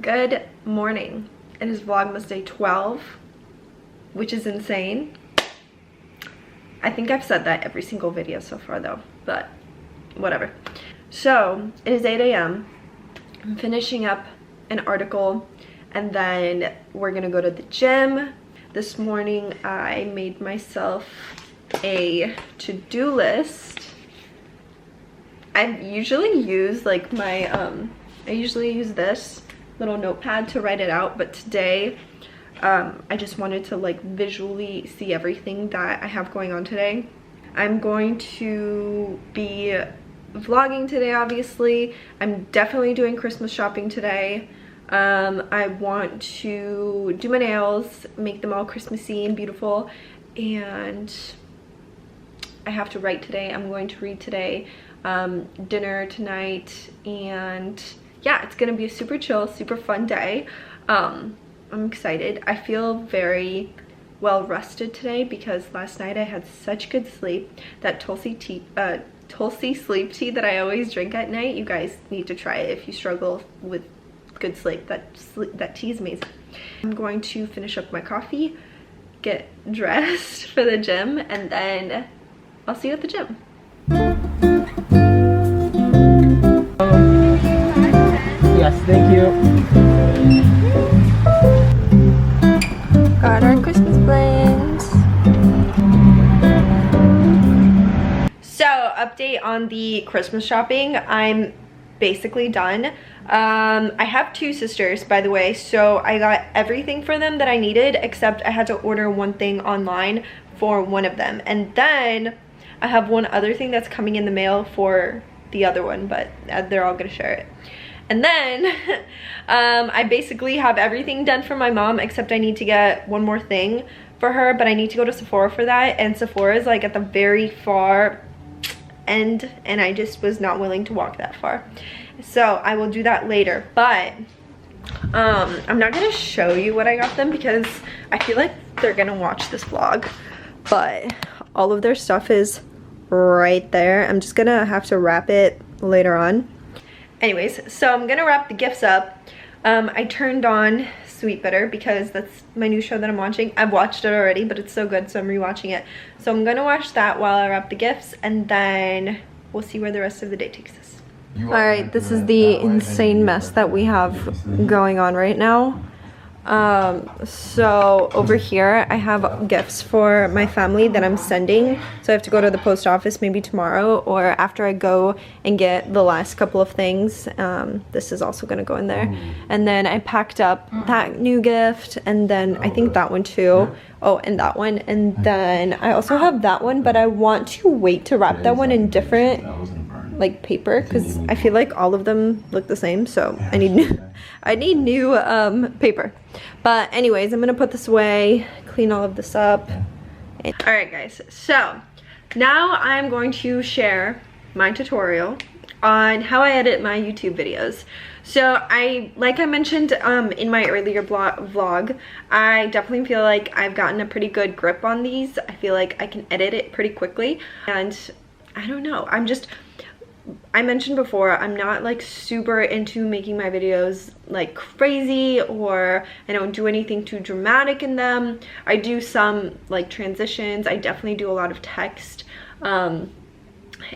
Good morning. It is Vlogmas day 12, which is insane. I think I've said that every single video so far though, but whatever. So it is 8 a.m. I'm finishing up an article and then we're gonna go to the gym. This morning I made myself a to-do list. I usually use like my I usually use this little notepad to write it out, but today I just wanted to like visually see everything that I have going on today. I'm going to be vlogging today, obviously. I'm definitely doing Christmas shopping today. I want to do my nails, make them all Christmassy and beautiful, and I have to write today. I'm going to read today, dinner tonight, and yeah, it's gonna be a super chill, super fun day. I'm excited. I feel very well rested today because last night I had such good sleep. That Tulsi sleep tea that I always drink at night, you guys need to try it if you struggle with good sleep. That tea is amazing. I'm going to finish up my coffee, get dressed for the gym, and then I'll see you at the gym. Yes, thank you. Got our Christmas plans. So, update on the Christmas shopping. I'm basically done. I have two sisters, by the way, so I got everything for them that I needed, except I had to order one thing online for one of them. And then I have one other thing that's coming in the mail for the other one, but they're all gonna share it. And then I basically have everything done for my mom, except I need to get one more thing for her, but I need to go to Sephora for that, and Sephora is like at the very far end, and I just was not willing to walk that far. So I will do that later, but I'm not gonna show you what I got them because I feel like they're gonna watch this vlog, but all of their stuff is right there. I'm just gonna have to wrap it later on. Anyways, so I'm gonna wrap the gifts up. I turned on Sweet Bitter because that's my new show that I'm watching. I've watched it already, but it's so good, so I'm rewatching it. So I'm gonna watch that while I wrap the gifts, and then we'll see where the rest of the day takes us. Alright, this is the insane mess that we have going on right now. So over here I have gifts for my family that I'm sending, so I have to go to the post office maybe tomorrow or after I go and get the last couple of things. This is also going to go in there, and then I packed up that new gift, and then I think that one too. Oh, and that one, and then I also have that one, but I want to wait to wrap that one in different like paper because I feel like all of them look the same, so I need new paper. But anyways, I'm gonna put this away, clean all of this up. All right guys, so now I'm going to share my tutorial on how I edit my YouTube videos. So like I mentioned in my earlier vlog, I definitely feel like I've gotten a pretty good grip on these. I feel like I can edit it pretty quickly, and I don't know, I mentioned before, I'm not like super into making my videos like crazy, or I don't do anything too dramatic in them. I do some like transitions. I definitely do a lot of text, and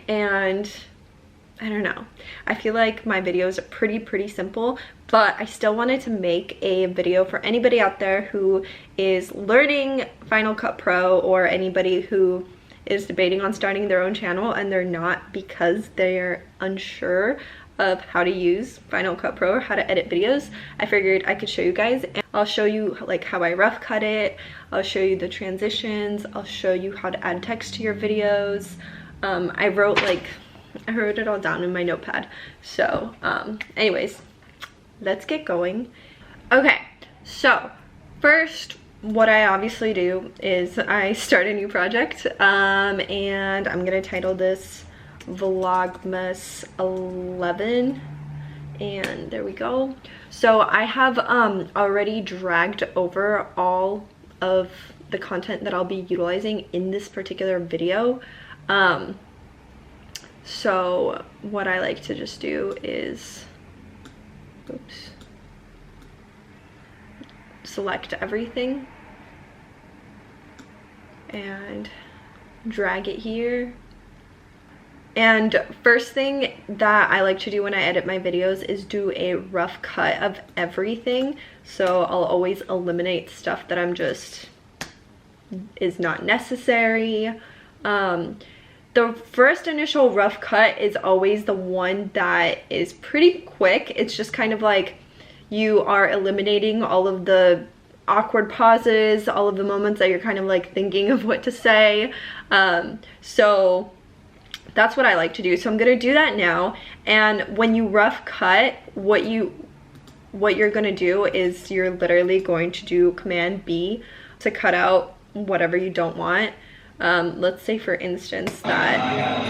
I don't know. I feel like my videos are pretty simple, but I still wanted to make a video for anybody out there who is learning Final Cut Pro, or anybody who is debating on starting their own channel and they're not because they're unsure of how to use Final Cut Pro or how to edit videos, I figured I could show you guys. And I'll show you like how I rough cut it, I'll show you the transitions, I'll show you how to add text to your videos. I wrote it all down in my notepad. So anyways, let's get going. Okay, so first what I obviously do is I start a new project, and I'm gonna title this VLOGMAS 11, and there we go. So I have already dragged over all of the content that I'll be utilizing in this particular video. So what I like to just do is, oops, select everything and drag it here. And first thing that I like to do when I edit my videos is do a rough cut of everything. So I'll always eliminate stuff that is not necessary. The first initial rough cut is always the one that is pretty quick. It's just kind of like you are eliminating all of the awkward pauses, all of the moments that you're kind of like thinking of what to say. So that's what I like to do. So I'm gonna do that now. And when you rough cut, what you're gonna do is you're literally going to do Command B to cut out whatever you don't want. Let's say for instance I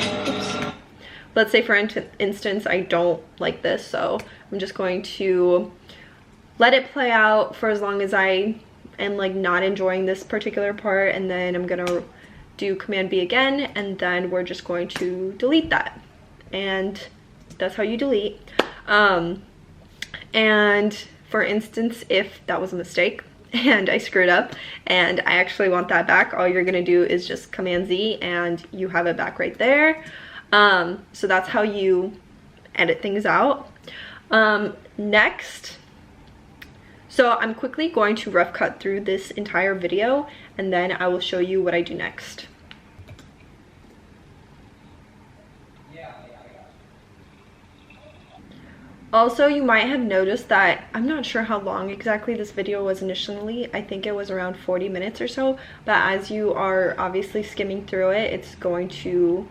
don't like this, so I'm just going to let it play out for as long as I am like not enjoying this particular part, and then I'm gonna do Command B again, and then we're just going to delete that. And that's how you delete. And for instance, if that was a mistake and I screwed up and I actually want that back, all you're gonna do is just Command Z and you have it back right there. So that's how you edit things out. Next, so I'm quickly going to rough cut through this entire video, and then I will show you what I do next. Also, you might have noticed that I'm not sure how long exactly this video was initially. I think it was around 40 minutes or so, but as you are obviously skimming through it, it's going to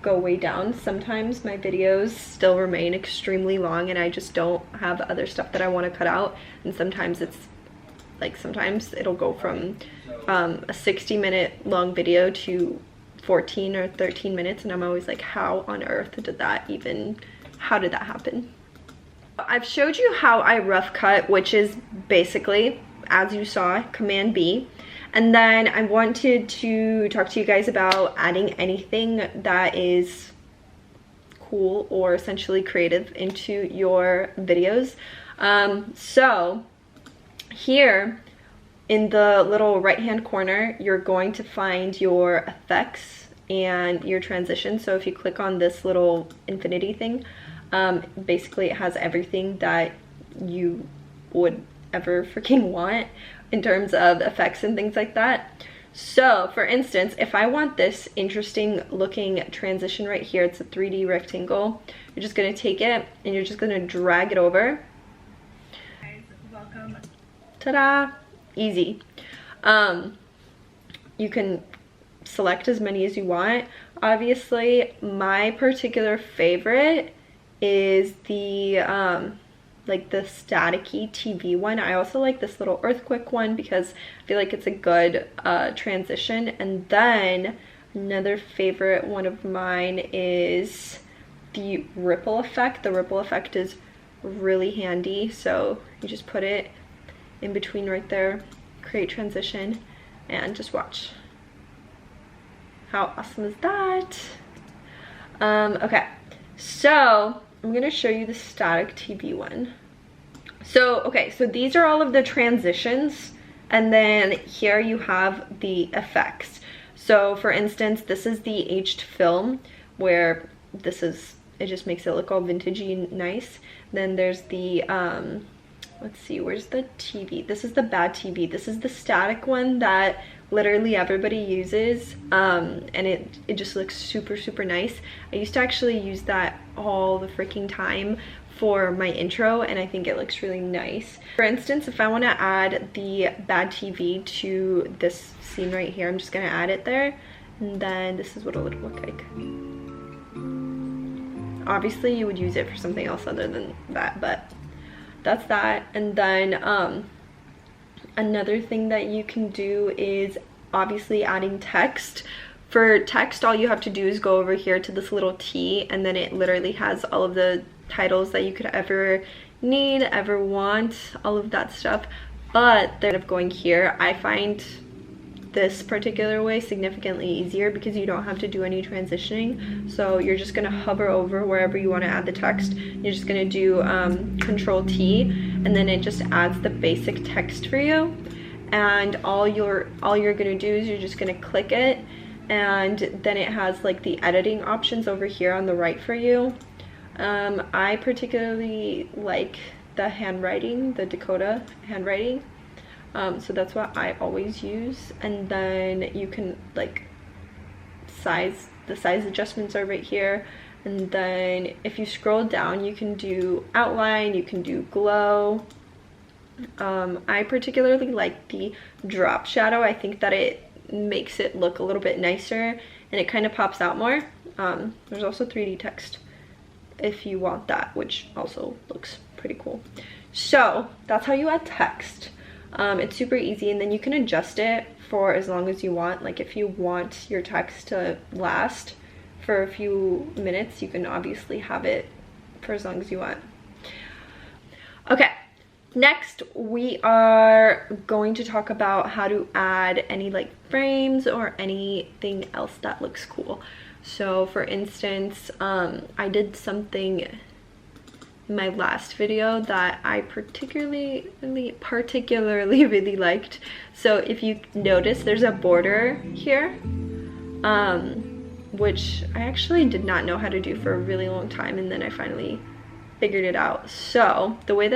go way down. Sometimes my videos still remain extremely long and I just don't have other stuff that I want to cut out, and sometimes it's like, sometimes it'll go from a 60-minute long video to 14 or 13 minutes, and I'm always like, how on earth did that how did that happen? I've showed you how I rough cut, which is basically, as you saw, Command B. And then I wanted to talk to you guys about adding anything that is cool or essentially creative into your videos. So here in the little right hand corner, you're going to find your effects and your transition. So if you click on this little infinity thing, basically it has everything that you would ever freaking want in terms of effects and things like that. So for instance, if I want this interesting looking transition right here, it's a 3D rectangle, you're just going to take it and you're just going to drag it over. Guys, welcome. Ta-da! Easy. You can select as many as you want. Obviously, my particular favorite is the like the staticky TV one. I also like this little earthquake one because I feel like it's a good transition. And then another favorite one of mine is the ripple effect. The ripple effect is really handy, so you just put it in between right there, create transition, and just watch. How awesome is that? Okay, so I'm gonna show you the static TV one. So, okay, so these are all of the transitions, and then here you have the effects. So for instance, this is the aged film, where this is, it just makes it look all vintagey and nice. Then there's the, let's see, where's the TV? This is the bad TV. This is the static one that literally everybody uses, and it just looks super nice. I used to actually use that all the freaking time for my intro, and I think it looks really nice. For instance, if I want to add the bad TV to this scene right here, I'm just going to add it there, and then this is what it'll look like. Obviously you would use it for something else other than that, but that's that. And then another thing that you can do is obviously adding text. For text, all you have to do is go over here to this little T, and then it literally has all of the titles that you could ever need, ever want, all of that stuff. But instead of going here, I find this particular way significantly easier because you don't have to do any transitioning. So you're just gonna hover over wherever you want to add the text. You're just gonna do Control T, and then it just adds the basic text for you. And all you're gonna do is you're just gonna click it, and then it has like the editing options over here on the right for you. I particularly like the handwriting, the Dakota handwriting. So that's what I always use. And then you can like the size adjustments are right here. And then if you scroll down, you can do outline, you can do glow. I particularly like the drop shadow. I think that it makes it look a little bit nicer and it kind of pops out more. There's also 3D text if you want that, which also looks pretty cool. So that's how you add text. It's super easy, and then you can adjust it for as long as you want. Like if you want your text to last for a few minutes, you can obviously have it for as long as you want. Okay, next we are going to talk about how to add any like frames or anything else that looks cool. So for instance, I did something in my last video that I particularly really liked. So if you notice, there's a border here, which I actually did not know how to do for a really long time, and then I finally figured it out. So the way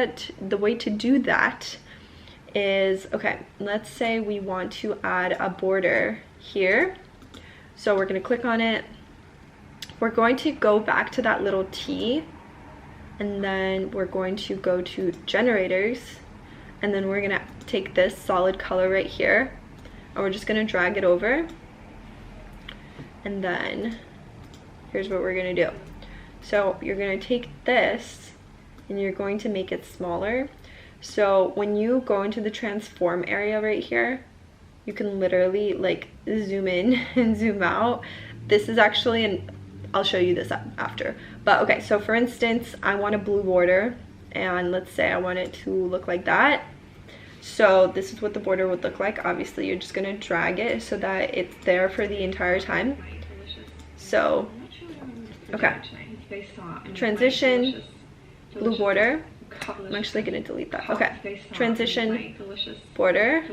to do that is, okay, let's say we want to add a border here. So we're going to click on it. We're going to go back to that little T, and then we're going to go to generators, and then we're gonna take this solid color right here, and we're just gonna drag it over. And then here's what we're gonna do. So you're gonna take this and you're going to make it smaller. So when you go into the transform area right here, you can literally like zoom in and zoom out. This is actually I'll show you this after. But okay, so for instance, I want a blue border, and let's say I want it to look like that. So this is what the border would look like. Obviously, you're just gonna drag it so that it's there for the entire time. So, okay, transition, blue border. I'm actually gonna delete that. Okay, transition, border.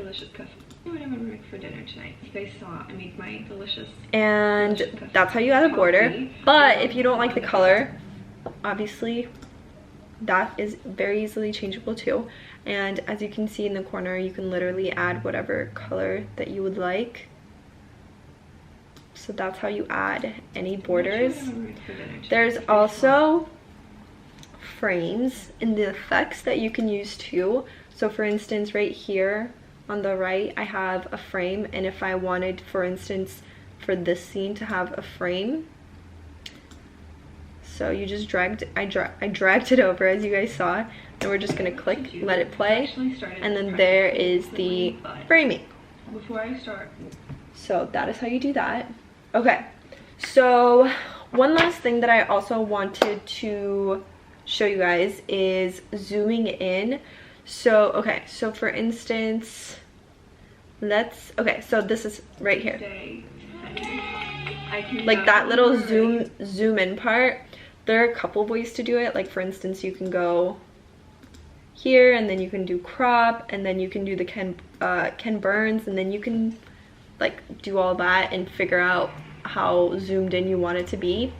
And that's how you add a border. But if you don't like the color, obviously that is very easily changeable too. And as you can see in the corner, you can literally add whatever color that you would like. So that's how you add any borders. There's also frames in the effects that you can use too. So for instance, right here on the right, I have a frame, and if I wanted, for instance, for this scene to have a frame, so you just I dragged it over, as you guys saw, and we're just gonna click, let it play, and then there is the framing. Before I start. So that is how you do that. Okay, so one last thing that I also wanted to show you guys is zooming in. So okay, so for instance, okay, so this is right here, like that little zoom in part. There are a couple ways to do it. Like for instance, you can go here, and then you can do crop, and then you can do the Ken Burns, and then you can like do all that and figure out how zoomed in you want it to be.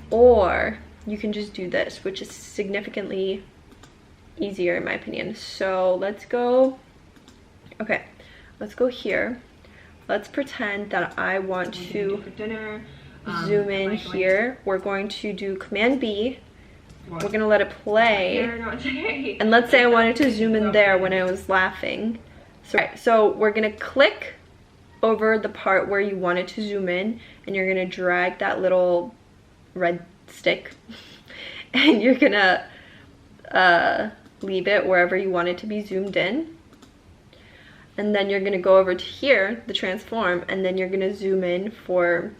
Or you can just do this, which is significantly easier in my opinion. So let's go, okay, let's go here. let's pretend that I want to for dinner. Zoom in here. We're going to do Command B. We're gonna let it play. And let's say I wanted to zoom in there when I was laughing. So we're gonna click over the part where you wanted to zoom in, and you're gonna drag that little red stick and you're gonna leave it wherever you want it to be zoomed in. And then you're gonna go over to here, the transform, and then you're gonna zoom in for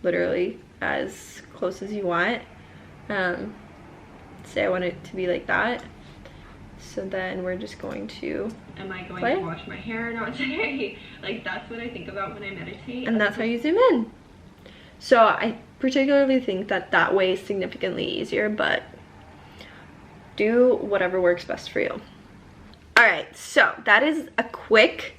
literally as close as you want. Say I want it to be like that. So then we're just going to Am I going to wash my hair or not today? Like, that's what I think about when I meditate. And that's how you zoom in. So I particularly think that that way is significantly easier, but do whatever works best for you. All right, so that is a quick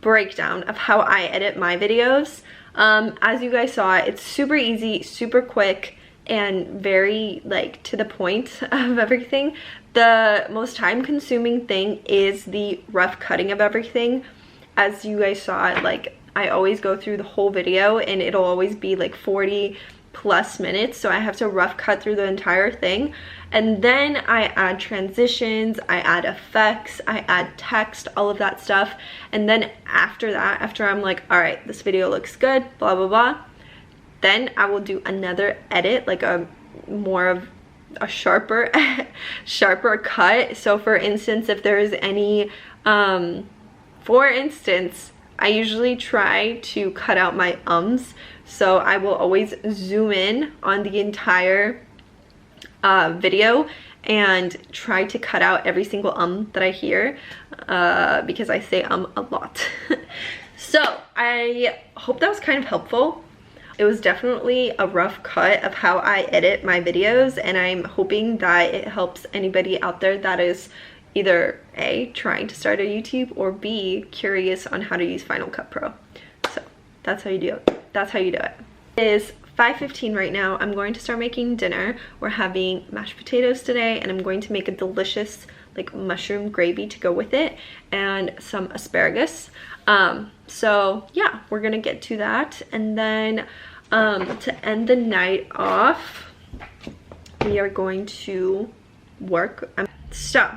breakdown of how I edit my videos. As you guys saw, it's super easy, super quick, and very like to the point of everything. The most time consuming thing is the rough cutting of everything. As you guys saw, like I always go through the whole video and it'll always be like 40 plus minutes, so I have to rough cut through the entire thing. And then I add transitions, I add effects, I add text, all of that stuff. And then after that, after I'm like, all right, this video looks good, blah blah blah, then I will do another edit, like a more of a sharper cut. So for instance, if there's any for instance, I usually try to cut out my ums, so I will always zoom in on the entire video and try to cut out every single that I hear, because I say a lot. So I hope that was kind of helpful. It was definitely a rough cut of how I edit my videos, and I'm hoping that it helps anybody out there that is either A, trying to start a YouTube, or B, curious on how to use Final Cut Pro. So that's how you do it. That's how you do it. It is 5:15 right now. I'm going to start making dinner. We're having mashed potatoes today, and I'm going to make a delicious like mushroom gravy to go with it, and some asparagus. So yeah, we're gonna get to that. And then to end the night off, we are going to work. So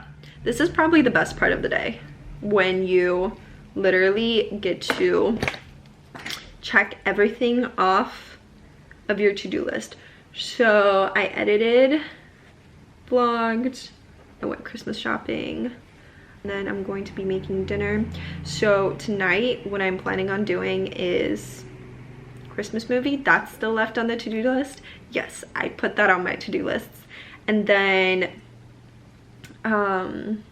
this is probably the best part of the day, when you literally get to check everything off of your to-do list. So I edited, vlogged, I went Christmas shopping, and then I'm going to be making dinner. So tonight, what I'm planning on doing is Christmas movie. That's still left on the to-do list. Yes, I put that on my to-do lists. And then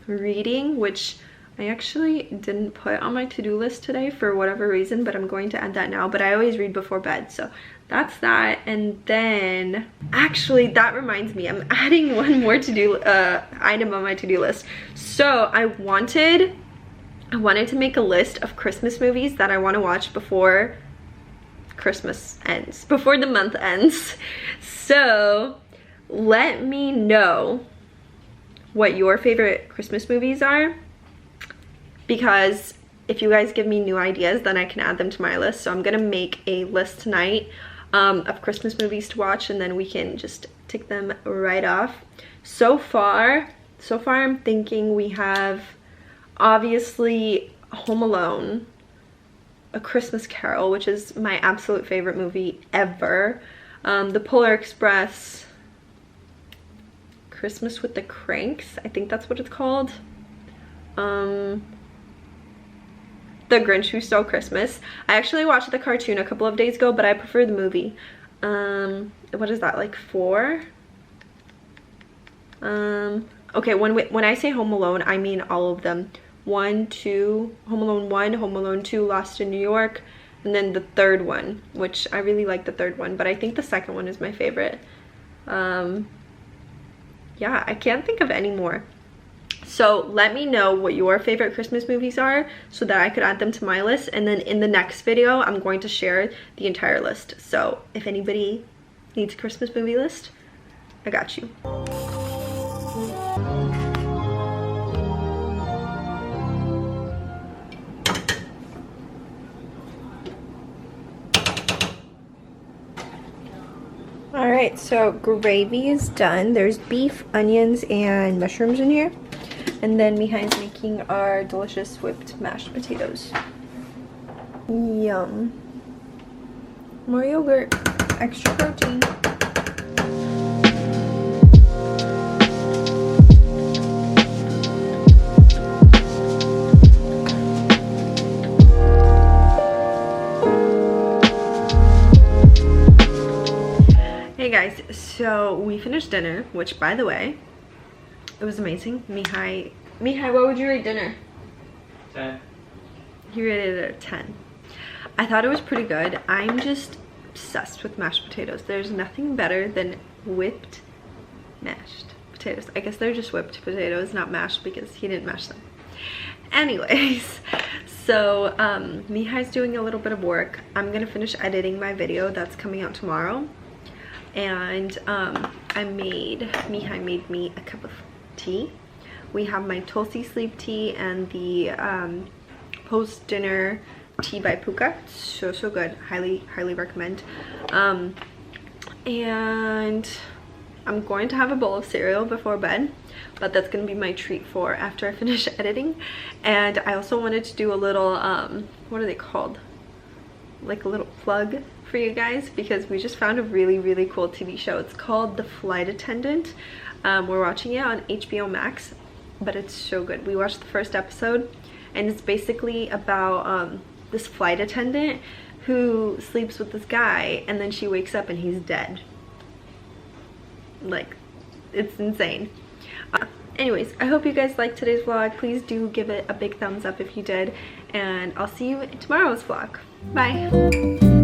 reading, which I actually didn't put on my to-do list today for whatever reason, but I'm going to add that now. But I always read before bed, so that's that. And then actually, that reminds me, I'm adding one more to-do item on my to-do list. So I wanted to make a list of Christmas movies that I want to watch before Christmas ends, before the month ends. So let me know what your favorite Christmas movies are, because if you guys give me new ideas, then I can add them to my list. So I'm gonna make a list tonight of Christmas movies to watch, and then we can just tick them right off. So far I'm thinking we have obviously Home Alone, A Christmas Carol, which is my absolute favorite movie ever, The Polar Express, Christmas with the Cranks, I think that's what it's called, The Grinch Who Stole Christmas. I actually watched the cartoon a couple of days ago, but I prefer the movie. What is that, like 4? Okay, when I say Home Alone, I mean all of them. 1, 2, Home Alone 1, Home Alone 2, Lost in New York, and then the third one, which I really like the third one, but I think the second one is my favorite. Yeah, I can't think of any more. So let me know what your favorite Christmas movies are so that I could add them to my list, and then in the next video I'm going to share the entire list. So if anybody needs a Christmas movie list, I got you. Alright, so gravy is done. There's beef, onions, and mushrooms in here. And then Mihai's making our delicious whipped mashed potatoes. Yum. More yogurt, extra protein. Hey guys, so we finished dinner, which by the way, it was amazing. Mihai, what would you rate dinner? 10. He rated it a 10. I thought it was pretty good. I'm just obsessed with mashed potatoes. There's nothing better than whipped mashed potatoes. I guess they're just whipped potatoes, not mashed, because he didn't mash them. Anyways, so Mihai's doing a little bit of work. I'm gonna finish editing my video that's coming out tomorrow. And Mihai made me a cup of tea. We have my Tulsi sleep tea and the post dinner tea by Puka. So good, highly recommend. And I'm going to have a bowl of cereal before bed, but that's gonna be my treat for after I finish editing. And I also wanted to do a little what are they called, like a little plug for you guys, because we just found a really cool TV show. It's called The Flight Attendant. We're watching it on HBO Max, but it's so good. We watched the first episode, and it's basically about this flight attendant who sleeps with this guy, and then she wakes up and he's dead. Like, it's insane. Anyways, I hope you guys liked today's vlog. Please do give it a big thumbs up if you did, and I'll see you in tomorrow's vlog. Bye.